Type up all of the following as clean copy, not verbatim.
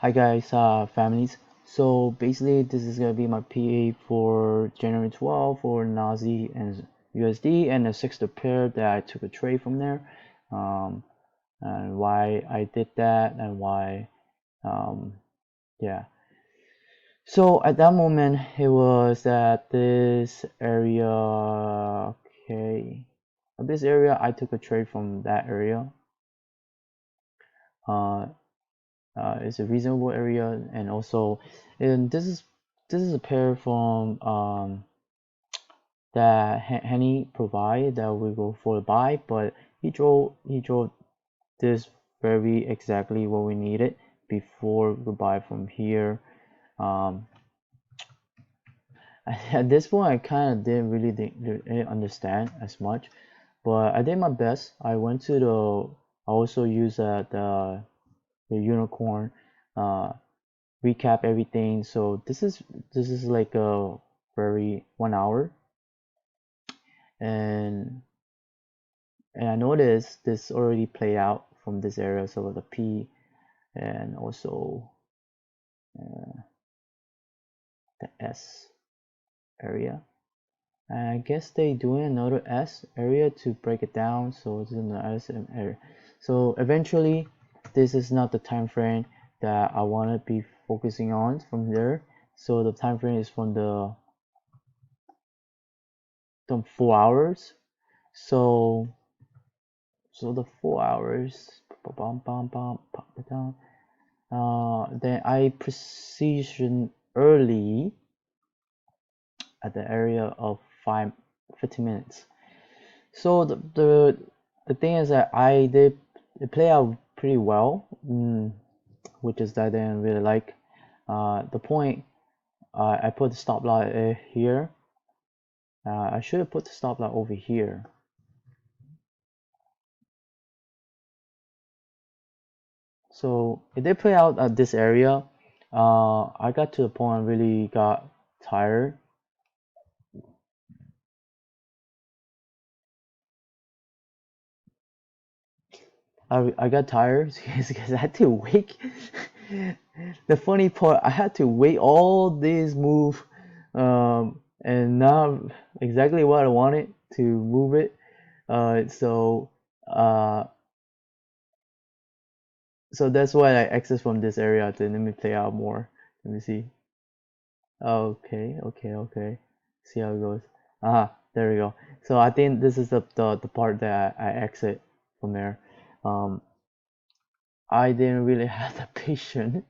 Hi guys, families. So basically, this is gonna be my PA for January 12 for Nazi and USD, and the sixth pair that I took a trade from there, um, and why I did that, and why, um, yeah. So at that moment, it was at this area. Okay, at this area, I took a trade from that area. Uh, it's a reasonable area, and also and this is a pair from that Henny provide that we go for a buy, but he drove this very exactly what we needed before we buy from here. um, at this point I kind of didn't understand as much, but I did my best. I went to the I also used the unicorn, uh, recap everything. So this is like a very 1 hour, and I noticed this already played out from this area, so the P and also uh, the S area. And I guess they doing another S area to break it down, so it's in the S area. So eventually, this is not the time frame that I want to be focusing on from there. So the time frame is from the 4 hours. So the 4 hours, pop it down. Then I precision early at the area of 15 minutes. So the thing is that I did it play out pretty well, which is that I didn't really like. The point I put the stop light here. I should have put the stop light over here. So it did play out at this area. I got to the point I really got tired. I got tired because I had to wait. The funny part, I had to wait all these move, and not exactly what I wanted to move it. So uh, so that's why I exit from this area to let me play out more. Let me see. Okay. See how it goes. There we go. So I think this is the part that I exit from there. Um, I didn't really have the patience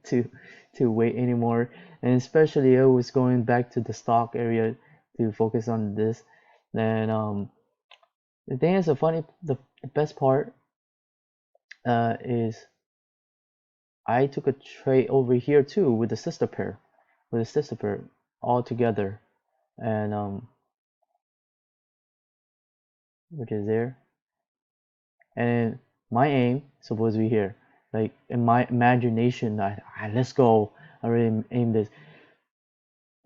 to wait anymore, and especially I was going back to the stock area to focus on this. Then the thing is, the best part is I took a trade over here too with the sister pair all together, and which is there, and my aim supposed to be here. Like in my imagination, let's go. I really aim this.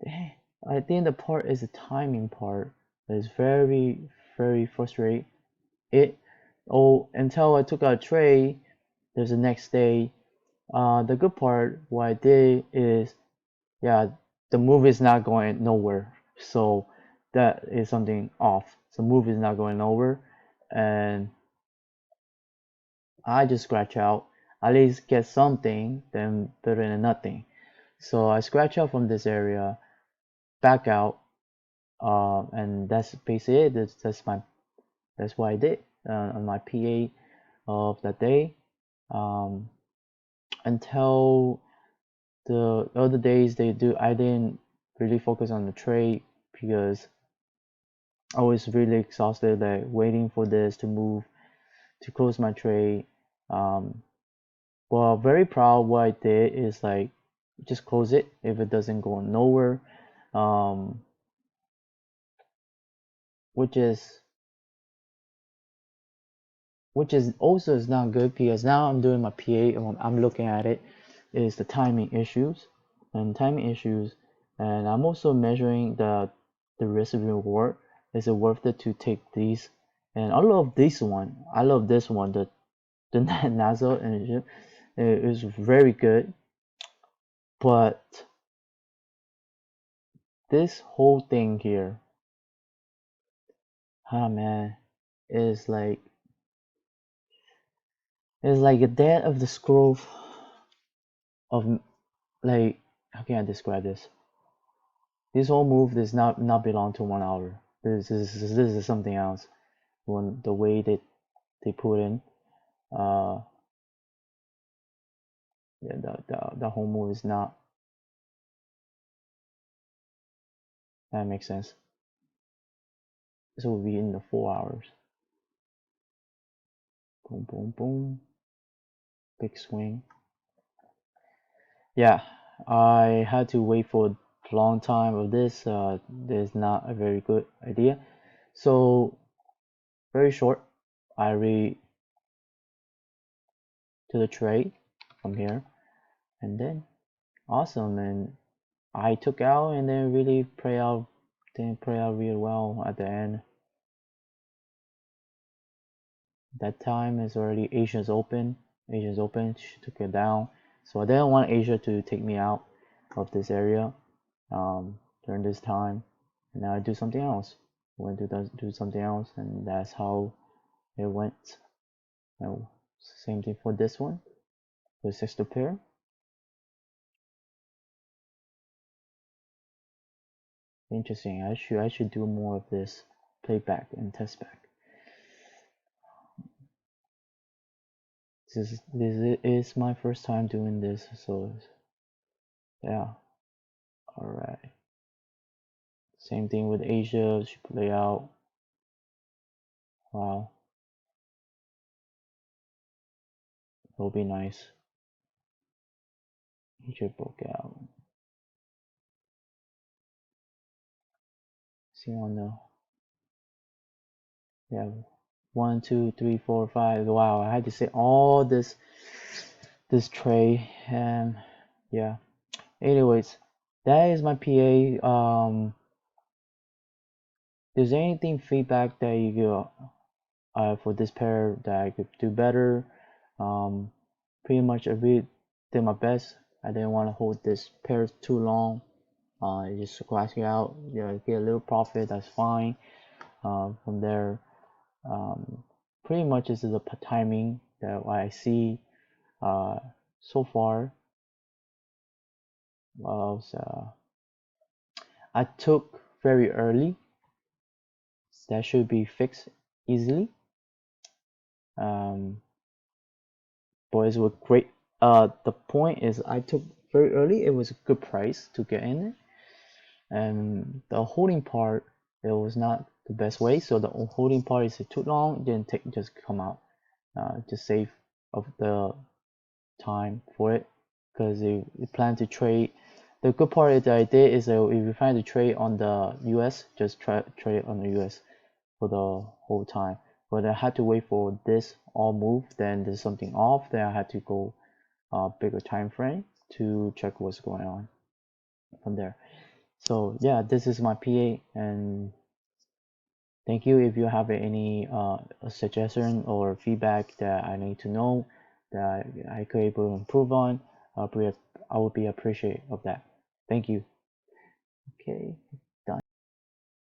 I think the part is the timing part that is very, very frustrating. It until I took out a trade, there's the next day. The good part, what I did is, yeah, the move is not going nowhere. So that is something off. So move is not going nowhere, and I just scratch out. At least get something, then better than nothing. So I scratch out from this area, back out, and that's basically it. That's what I did on my PA of that day. Um, until the other days I didn't really focus on the trade because I was really exhausted, like waiting for this to move to close my trade. Um, well, very proud what I did is like just close it if it doesn't go nowhere, um, which is also is not good because now I'm doing my PA and I'm looking at it is the timing issues and I'm also measuring the risk reward. Is it worth it to take these? And I love this one. I love this one. The NASA initiative is very good. But this whole thing here, ah man, is like it's like a death of the scroll of like how can I describe this? This whole move does not belong to 1 hour. This is something else. When the way that they put in, uh, yeah, the whole move is not. That makes sense. This will be in the 4 hours. Boom, boom, boom. Big swing. Yeah, I had to wait for a long time of this. This is not a very good idea. So very short. I read to the trade from here, and then awesome. And I took out and then really didn't play out real well at the end. That time is already Asia's open. Asia's open. She took it down. So I didn't want Asia to take me out of this area during this time. And now I do something else. Went to do something else, and that's how it went. Now, same thing for this one. The sister pair. Interesting. I should do more of this playback and test back. This is my first time doing this, so yeah. All right. Same thing with Asia. She play out. Wow, it'll be nice. Asia broke out. See on the yeah. 1, 2, 3, 4, 5. Wow, I had to say all this tray and yeah. Anyways, that is my PA. Is there anything feedback that you for this pair that I could do better? Pretty much I really did my best. I didn't want to hold this pair too long. Just scratching out, get a little profit. That's fine. From there, pretty much this is a timing that I see. So far, was I took very early. That should be fixed easily. Boys were great. The point is I took very early. It was a good price to get in it, and the holding part it was not the best way. So the holding part is too long. Didn't take just come out. To save of the time for it, because you plan to trade. The good part of the idea is that if you plan to trade on the US, just trade on the US for the whole time. But I had to wait for this all move, then there's something off, then I had to go bigger time frame to check what's going on from there. So yeah, this is my PA, and thank you. If you have any suggestion or feedback that I need to know that I could able to improve on, I would be appreciative of that. Thank you. Okay.